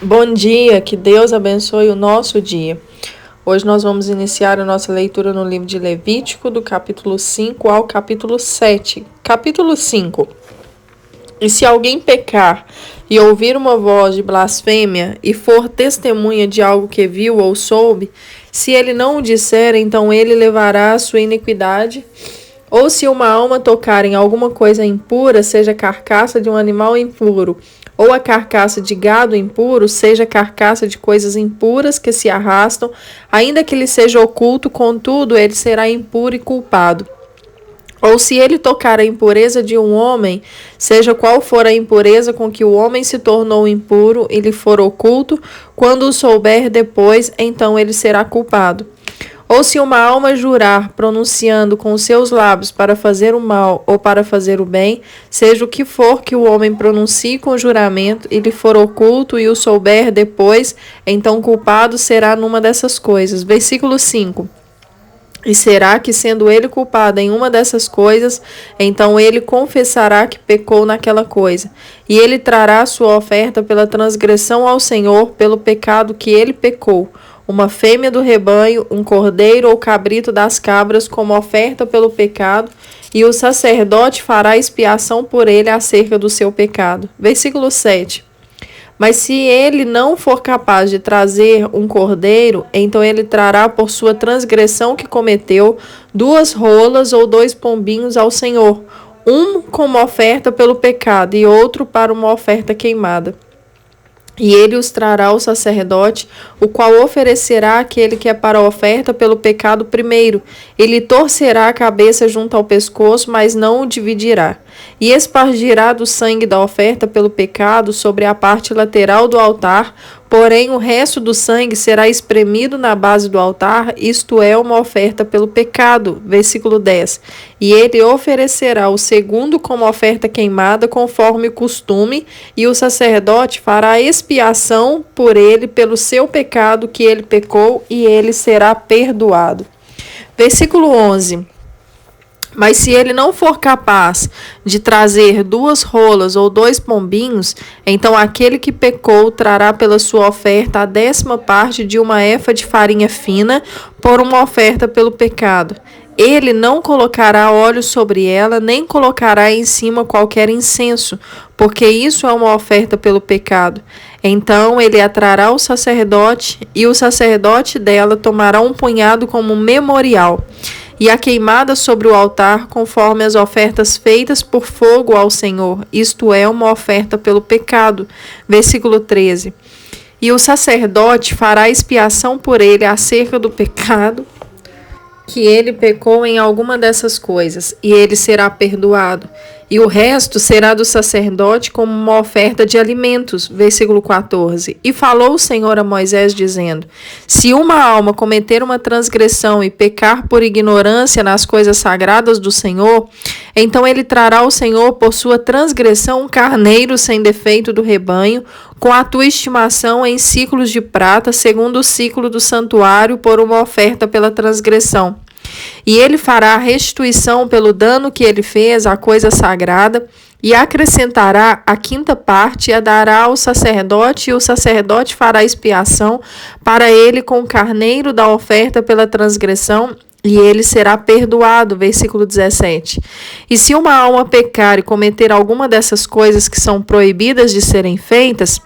Bom dia, que Deus abençoe o nosso dia. Hoje nós vamos iniciar a nossa leitura no livro de Levítico, do capítulo 5 ao capítulo 7. Capítulo 5. E se alguém pecar e ouvir uma voz de blasfêmia e for testemunha de algo que viu ou soube, se ele não o disser, então ele levará a sua iniquidade. Ou se uma alma tocar em alguma coisa impura, seja carcaça de um animal impuro, ou a carcaça de gado impuro, seja carcaça de coisas impuras que se arrastam, ainda que lhe seja oculto, contudo, ele será impuro e culpado. Ou se ele tocar a impureza de um homem, seja qual for a impureza com que o homem se tornou impuro e lhe for oculto, quando o souber depois, então ele será culpado. Ou se uma alma jurar, pronunciando com os seus lábios para fazer o mal ou para fazer o bem, seja o que for que o homem pronuncie com juramento e lhe for oculto e o souber depois, então culpado será numa dessas coisas. Versículo 5. E será que, sendo ele culpado em uma dessas coisas, então ele confessará que pecou naquela coisa, e ele trará sua oferta pela transgressão ao Senhor, pelo pecado que ele pecou, uma fêmea do rebanho, um cordeiro ou cabrito das cabras como oferta pelo pecado, e o sacerdote fará expiação por ele acerca do seu pecado. Versículo 7. Mas se ele não for capaz de trazer um cordeiro, então ele trará por sua transgressão que cometeu 2 rolas ou 2 pombinhos ao Senhor, um como oferta pelo pecado e outro para uma oferta queimada. E ele os trará ao sacerdote, o qual oferecerá aquele que é para a oferta pelo pecado primeiro. Ele torcerá a cabeça junto ao pescoço, mas não o dividirá. E espargirá do sangue da oferta pelo pecado sobre a parte lateral do altar, porém o resto do sangue será espremido na base do altar, isto é, uma oferta pelo pecado. Versículo 10. E ele oferecerá o segundo como oferta queimada, conforme o costume, e o sacerdote fará expiação por ele pelo seu pecado que ele pecou, e ele será perdoado. Versículo 11. Mas se ele não for capaz de trazer 2 rolas ou 2 pombinhos, então aquele que pecou trará pela sua oferta a 10ª parte de uma efa de farinha fina por uma oferta pelo pecado. Ele não colocará óleo sobre ela, nem colocará em cima qualquer incenso, porque isso é uma oferta pelo pecado. Então ele a trará ao sacerdote, e o sacerdote dela tomará um punhado como memorial, e a queimada sobre o altar, conforme as ofertas feitas por fogo ao Senhor, isto é, uma oferta pelo pecado. Versículo 13. E o sacerdote fará expiação por ele acerca do pecado que ele pecou em alguma dessas coisas, e ele será perdoado. E o resto será do sacerdote como uma oferta de alimentos. Versículo 14. E falou o Senhor a Moisés, dizendo: Se uma alma cometer uma transgressão e pecar por ignorância nas coisas sagradas do Senhor, então ele trará ao Senhor por sua transgressão um carneiro sem defeito do rebanho, com a tua estimação em ciclos de prata, segundo o ciclo do santuário, por uma oferta pela transgressão. E ele fará a restituição pelo dano que ele fez à coisa sagrada, e acrescentará a 5ª parte, e a dará ao sacerdote, e o sacerdote fará expiação para ele com o carneiro da oferta pela transgressão, e ele será perdoado. Versículo 17. E se uma alma pecar e cometer alguma dessas coisas que são proibidas de serem feitas,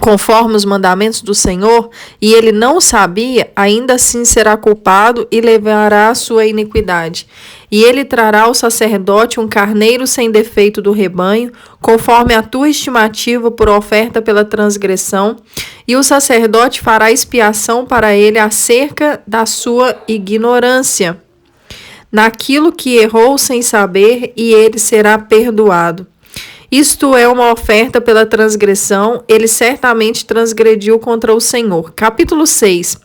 conforme os mandamentos do Senhor, e ele não sabia, ainda assim será culpado e levará a sua iniquidade. E ele trará ao sacerdote um carneiro sem defeito do rebanho, conforme a tua estimativa por oferta pela transgressão, e o sacerdote fará expiação para ele acerca da sua ignorância, naquilo que errou sem saber, e ele será perdoado. Isto é uma oferta pela transgressão, ele certamente transgrediu contra o Senhor. Capítulo 6.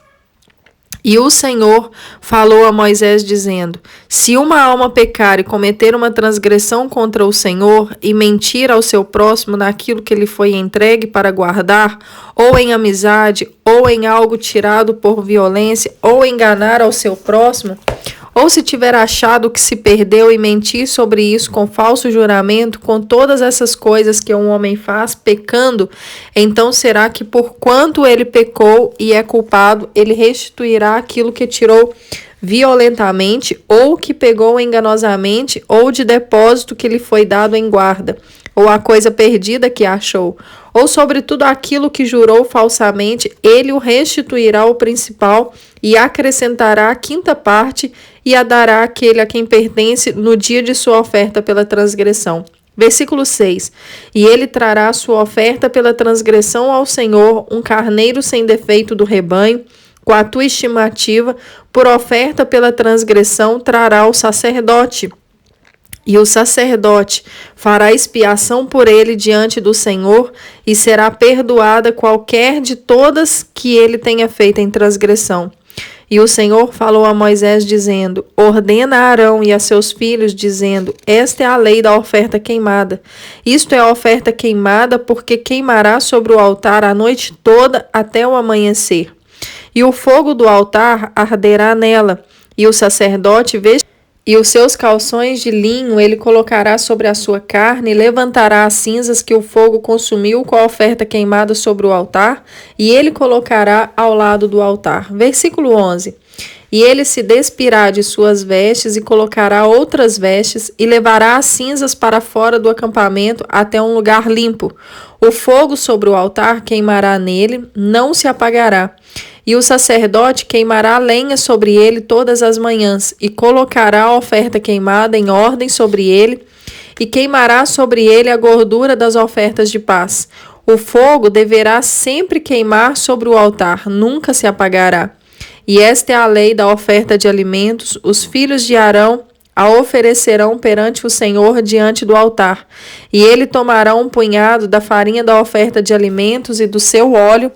E o Senhor falou a Moisés, dizendo: Se uma alma pecar e cometer uma transgressão contra o Senhor, e mentir ao seu próximo naquilo que lhe foi entregue para guardar, ou em amizade, ou em algo tirado por violência, ou enganar ao seu próximo, Ou se tiver achado que se perdeu e mentir sobre isso com falso juramento, com todas essas coisas que um homem faz, pecando, então será que porquanto ele pecou e é culpado, ele restituirá aquilo que tirou violentamente, ou que pegou enganosamente, ou de depósito que lhe foi dado em guarda, ou a coisa perdida que achou, ou sobretudo aquilo que jurou falsamente, ele o restituirá o principal e acrescentará a quinta parte e a dará àquele a quem pertence no dia de sua oferta pela transgressão. Versículo 6. E ele trará sua oferta pela transgressão ao Senhor, um carneiro sem defeito do rebanho, com a tua estimativa, por oferta pela transgressão, trará o sacerdote. E o sacerdote fará expiação por ele diante do Senhor, e será perdoada qualquer de todas que ele tenha feito em transgressão. E o Senhor falou a Moisés, dizendo: ordena a Arão e a seus filhos, dizendo: esta é a lei da oferta queimada. Isto é a oferta queimada, porque queimará sobre o altar a noite toda até o amanhecer. E o fogo do altar arderá nela, e o sacerdote e os seus calções de linho ele colocará sobre a sua carne, e levantará as cinzas que o fogo consumiu com a oferta queimada sobre o altar, e ele colocará ao lado do altar. Versículo 11. E ele se despirá de suas vestes e colocará outras vestes, e levará as cinzas para fora do acampamento até um lugar limpo. O fogo sobre o altar queimará nele, não se apagará. E o sacerdote queimará lenha sobre ele todas as manhãs, e colocará a oferta queimada em ordem sobre ele, e queimará sobre ele a gordura das ofertas de paz. O fogo deverá sempre queimar sobre o altar, nunca se apagará. E esta é a lei da oferta de alimentos. Os filhos de Arão a oferecerão perante o Senhor diante do altar. E ele tomará um punhado da farinha da oferta de alimentos e do seu óleo,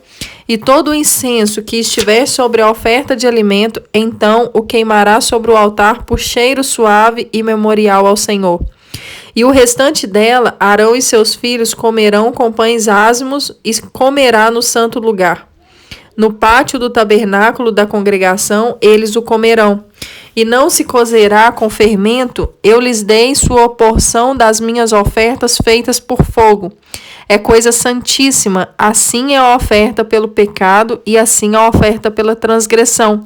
e todo o incenso que estiver sobre a oferta de alimento, então o queimará sobre o altar por cheiro suave e memorial ao Senhor. E o restante dela, Arão e seus filhos comerão com pães ázimos, e comerá no santo lugar. No pátio do tabernáculo da congregação, eles o comerão. E não se cozerá com fermento, eu lhes dei sua porção das minhas ofertas feitas por fogo. É coisa santíssima, assim é a oferta pelo pecado e assim a oferta pela transgressão.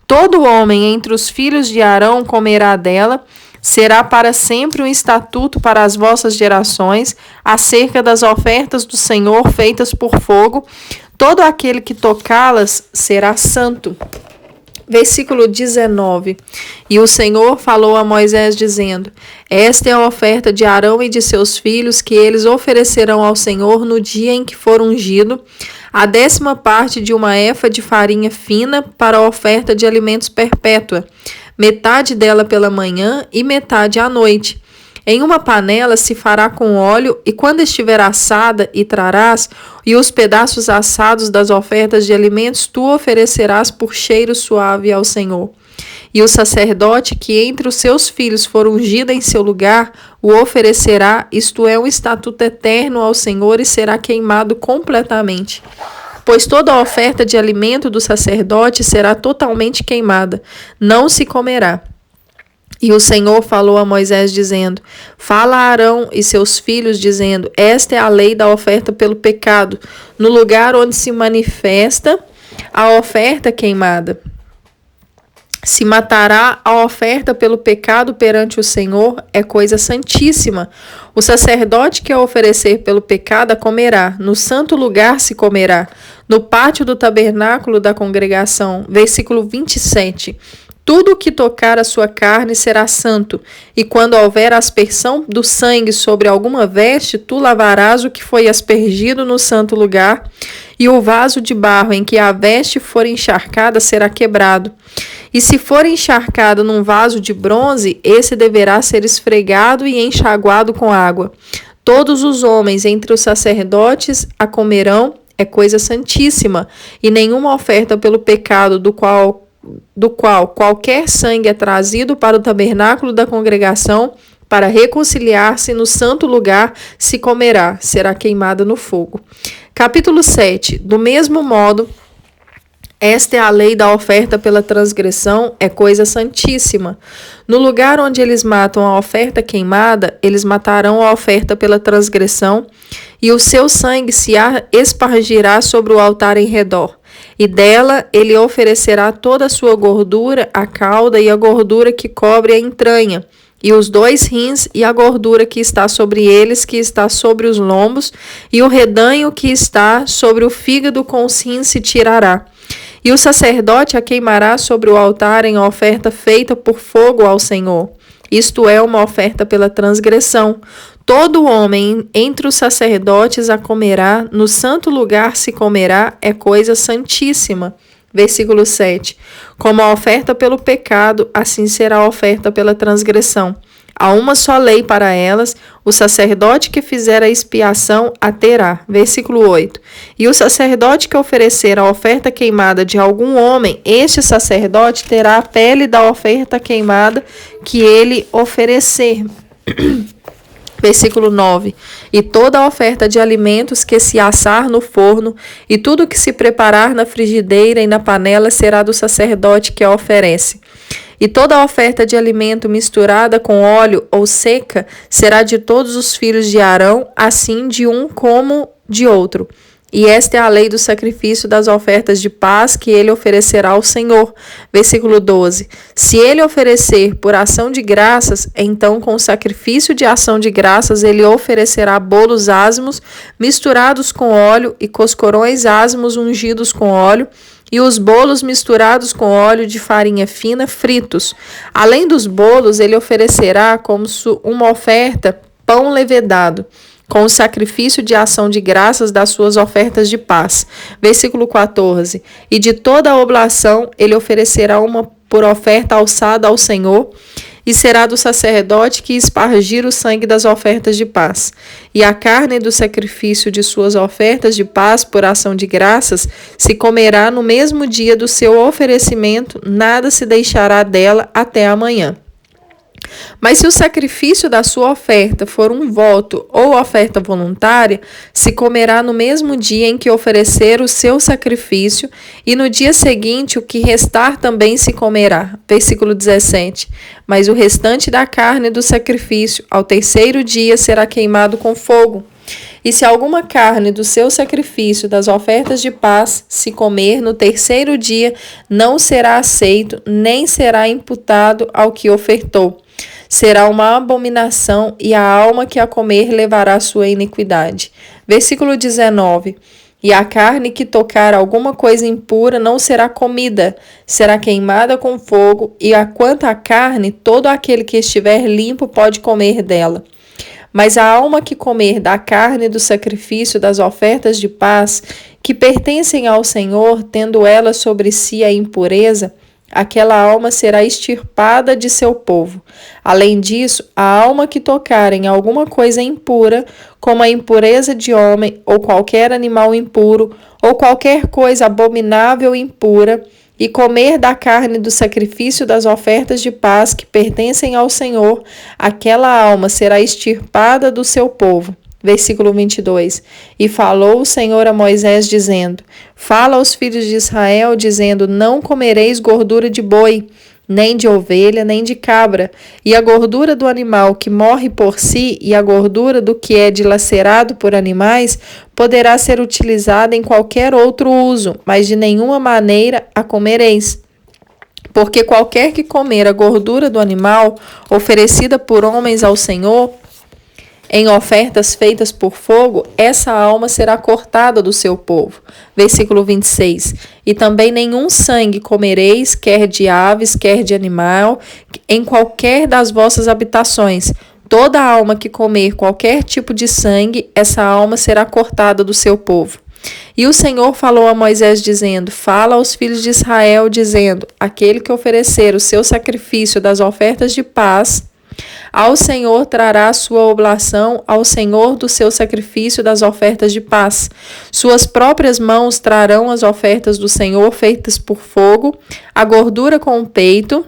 Todo homem entre os filhos de Arão comerá dela, será para sempre um estatuto para as vossas gerações, acerca das ofertas do Senhor feitas por fogo. Todo aquele que tocá-las será santo. Versículo 19. E o Senhor falou a Moisés, dizendo: esta é a oferta de Arão e de seus filhos, que eles oferecerão ao Senhor no dia em que for ungido, a 10ª parte de uma efa de farinha fina para a oferta de alimentos perpétua, metade dela pela manhã e metade à noite. Em uma panela se fará com óleo, e quando estiver assada, e trarás, e os pedaços assados das ofertas de alimentos tu oferecerás por cheiro suave ao Senhor. E o sacerdote que entre os seus filhos for ungido em seu lugar, o oferecerá, isto é, um estatuto eterno ao Senhor, e será queimado completamente. Pois toda a oferta de alimento do sacerdote será totalmente queimada, não se comerá. E o Senhor falou a Moisés, dizendo: fala a Arão e seus filhos, dizendo: esta é a lei da oferta pelo pecado, no lugar onde se manifesta a oferta queimada. Se matará a oferta pelo pecado perante o Senhor, é coisa santíssima. O sacerdote que a oferecer pelo pecado a comerá, no santo lugar se comerá, no pátio do tabernáculo da congregação. Versículo 27. Tudo o que tocar a sua carne será santo, e quando houver aspersão do sangue sobre alguma veste, tu lavarás o que foi aspergido no santo lugar, e o vaso de barro em que a veste for encharcada será quebrado. E se for encharcado num vaso de bronze, esse deverá ser esfregado e enxaguado com água. Todos os homens entre os sacerdotes a comerão, é coisa santíssima, e nenhuma oferta pelo pecado do qual qualquer sangue é trazido para o tabernáculo da congregação para reconciliar-se no santo lugar se comerá, será queimada no fogo. Capítulo 7. Do mesmo modo, Esta é a lei da oferta pela transgressão, é coisa santíssima. No lugar onde eles matam a oferta queimada, eles matarão a oferta pela transgressão, e o seu sangue se espargirá sobre o altar em redor. E dela ele oferecerá toda a sua gordura, a cauda e a gordura que cobre a entranha, e os 2 rins e a gordura que está sobre eles, que está sobre os lombos, e o redanho que está sobre o fígado com os rins se tirará. E o sacerdote a queimará sobre o altar em oferta feita por fogo ao Senhor. Isto é uma oferta pela transgressão. Todo homem entre os sacerdotes a comerá, no santo lugar se comerá, é coisa santíssima. Versículo 7. Como a oferta pelo pecado, assim será a oferta pela transgressão. Há uma só lei para elas, o sacerdote que fizer a expiação a terá. Versículo 8. E o sacerdote que oferecer a oferta queimada de algum homem, este sacerdote terá a pele da oferta queimada que ele oferecer. Versículo 9. E toda a oferta de alimentos que se assar no forno, e tudo que se preparar na frigideira e na panela será do sacerdote que a oferece. E toda a oferta de alimento misturada com óleo ou seca será de todos os filhos de Arão, assim de um como de outro. E esta é a lei do sacrifício das ofertas de paz que ele oferecerá ao Senhor. Versículo 12. Se ele oferecer por ação de graças, então com o sacrifício de ação de graças ele oferecerá bolos asmos misturados com óleo e coscorões asmos ungidos com óleo, e os bolos misturados com óleo de farinha fina fritos. Além dos bolos, ele oferecerá como uma oferta pão levedado, com o sacrifício de ação de graças das suas ofertas de paz. Versículo 14. E de toda a oblação ele oferecerá uma por oferta alçada ao Senhor, e será do sacerdote que espargir o sangue das ofertas de paz. E a carne do sacrifício de suas ofertas de paz por ação de graças se comerá no mesmo dia do seu oferecimento, nada se deixará dela até amanhã. Mas se o sacrifício da sua oferta for um voto ou oferta voluntária, se comerá no mesmo dia em que oferecer o seu sacrifício, e no dia seguinte o que restar também se comerá. Versículo 17. Mas o restante da carne do sacrifício, ao 3º dia, será queimado com fogo. E se alguma carne do seu sacrifício das ofertas de paz se comer no 3º dia, não será aceito, nem será imputado ao que ofertou. Será uma abominação, e a alma que a comer levará sua iniquidade. Versículo 19. E a carne que tocar alguma coisa impura não será comida, será queimada com fogo, e quanto à carne, todo aquele que estiver limpo pode comer dela. Mas a alma que comer da carne do sacrifício das ofertas de paz, que pertencem ao Senhor, tendo ela sobre si a impureza, aquela alma será extirpada de seu povo. Além disso, a alma que tocar em alguma coisa impura, como a impureza de homem, ou qualquer animal impuro, ou qualquer coisa abominável impura, e comer da carne do sacrifício das ofertas de paz que pertencem ao Senhor, aquela alma será extirpada do seu povo. Versículo 22. E falou o Senhor a Moisés, dizendo: Fala aos filhos de Israel, dizendo: Não comereis gordura de boi, nem de ovelha, nem de cabra, e a gordura do animal que morre por si, e a gordura do que é dilacerado por animais, poderá ser utilizada em qualquer outro uso, mas de nenhuma maneira a comereis. Porque qualquer que comer a gordura do animal, oferecida por homens ao Senhor, em ofertas feitas por fogo, essa alma será cortada do seu povo. Versículo 26. E também nenhum sangue comereis, quer de aves, quer de animal, em qualquer das vossas habitações. Toda alma que comer qualquer tipo de sangue, essa alma será cortada do seu povo. E o Senhor falou a Moisés, dizendo: Fala aos filhos de Israel, dizendo: Aquele que oferecer o seu sacrifício das ofertas de paz, ao Senhor trará a sua oblação, ao Senhor do seu sacrifício das ofertas de paz. Suas próprias mãos trarão as ofertas do Senhor feitas por fogo, a gordura com o peito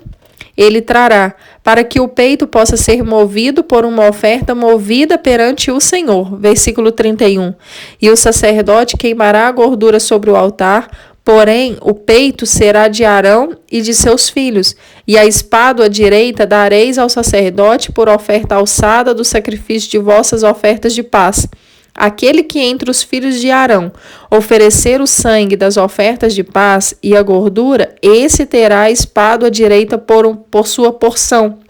ele trará, para que o peito possa ser movido por uma oferta movida perante o Senhor. Versículo 31. E o sacerdote queimará a gordura sobre o altar, Porém, o peito será de Arão e de seus filhos, e a espádua direita dareis ao sacerdote por oferta alçada do sacrifício de vossas ofertas de paz. Aquele que entre os filhos de Arão oferecer o sangue das ofertas de paz e a gordura, esse terá a espádua direita por sua porção.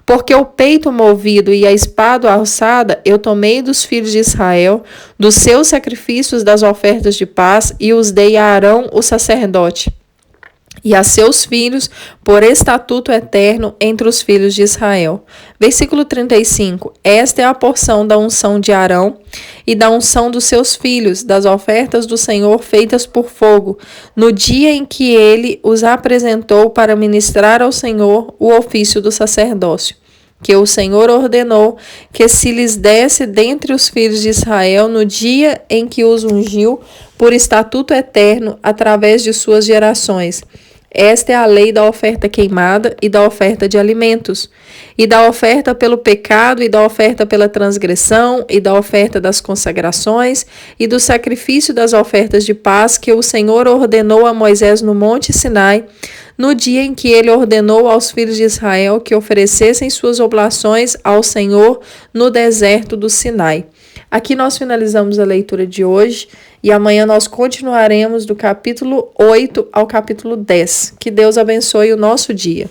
Porque o peito movido e a espádua alçada eu tomei dos filhos de Israel, dos seus sacrifícios das ofertas de paz, e os dei a Arão, o sacerdote, e a seus filhos por estatuto eterno entre os filhos de Israel. Versículo 35. Esta é a porção da unção de Arão e da unção dos seus filhos, das ofertas do Senhor feitas por fogo, no dia em que ele os apresentou para ministrar ao Senhor o ofício do sacerdócio, que o Senhor ordenou que se lhes desse dentre os filhos de Israel no dia em que os ungiu por estatuto eterno através de suas gerações. Esta é a lei da oferta queimada e da oferta de alimentos, e da oferta pelo pecado, e da oferta pela transgressão, e da oferta das consagrações, e do sacrifício das ofertas de paz que o Senhor ordenou a Moisés no monte Sinai, no dia em que ele ordenou aos filhos de Israel que oferecessem suas oblações ao Senhor no deserto do Sinai. Aqui nós finalizamos a leitura de hoje e amanhã nós continuaremos do capítulo 8 ao capítulo 10. Que Deus abençoe o nosso dia.